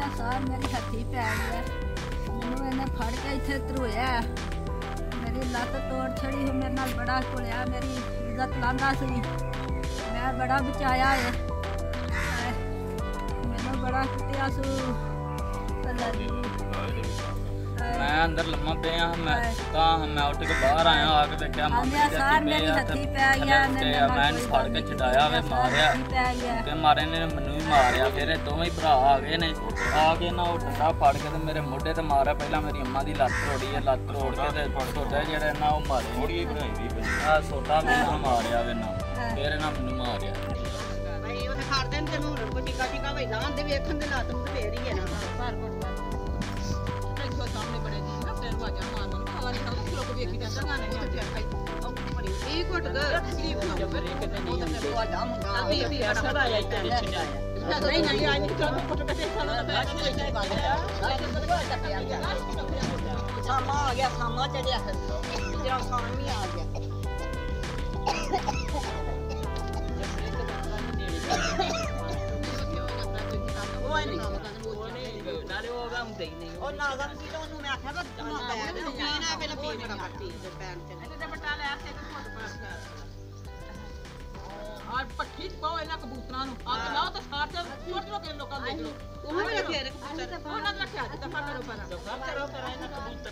ਆਂਦਿਆਂ ਸਾਰ ਮੇਰੀ ਹੱਥੀ ਪੈ ਗਿਆ ਮੈਨੂੰ ਇਹਨੇ ਫੜ ਕੇ ਇੱਥੇ ਧਰੋਇਆ ਮੇਰੀ ਲੱਤ ਤੋੜ ਛੜੀ ਹੋ ਮੇਰੇ ਨਾਲ ਬੜਾ ਘੁਲਿਆ ਮੇਰੀ ਇੱਜ਼ਤ ਲਾਂਦਾ ਸੀ ਮੈਂ ਬੜਾ ਬਚਾਇਆ ਹੈ ਮੈਨੂੰ ਬੜਾ ਕੁੱਟਿਆ ਸੂ मैं अंदर लम्मा पे मैं उठ के बाहर आया आके देखा मैं फड़ के छडाया वे मारिया ते मारे ने मैनू भी मारिया फिर दोवें भरा आ गए ने आके ना वो डंडा फड़ के ते मेरे मोढे ते मारिया पहला मेरी अम्मा दी लत्त तोड़ी है लत्त तोड़ के ते सोटा जेड़े ना वो मारे थोड़ी बनाई दी आ सोटा भी मारिया वे ना फिर ना मैनू मारिया भाई ओथे खड़ देन ते नूं को टिका टिका वे लां दे वेखन दे लत्त नूं ते फेर ही है ना घर सामने बड़े जी ना फिर वाजा मार मार खवा नहीं खाओ लोग वेखी जांदा गाने नहीं ते फिर खाई बड़ी ए घुट ग तकलीफ ना फिर एक दिन नहीं वाजा मुंगा अभी असर आया इधर नीचे आया नहीं नहीं आज तो फोटो कटे साला दा बैठ के सामा आ गया सामा चढ़िया जरा सामा भी आ गया वो नहीं ਨਾਲੇ ਉਹ ਗਾ ਹੁੰਦੇ ਹੀ ਨਹੀਂ ਉਹ ਨਾਗਮ ਕੀ ਤਾਂ ਉਹਨੂੰ ਮੈਂ ਆਖਿਆ ਬਸ ਨਾ ਪੈਰ ਨੂੰ ਪੀਣਾ ਪਹਿਲਾਂ ਪੀਣ ਬੜਾ ਕਰਤੀ ਤੇ ਪੈਰ ਤੇ ਇਹਦੇ ਬੱਟਾ ਲੈ ਕੇ ਘੁੱਟ ਪਾਸ ਕਰ ਆ ਪੱਠੀ ਪਾਓ ਇਹਨਾਂ ਕਬੂਤਰਾਂ ਨੂੰ ਅੱਗ ਲਾਓ ਤਾਂ ਸਾਰ ਤੇ ਛੋਟੇ ਲੋਕਾਂ ਲੋਕਾਂ ਦੇ ਉਹ ਵੀ ਰੱਖਿਆ ਕਬੂਤਰ ਉਹਨਾਂ ਦਾ ਰੱਖਿਆ ਤੇ ਦਫਾ ਕਰੋ ਪਰ ਦਫਾ ਕਰੋ ਇਹਨਾਂ ਕਬੂਤਰ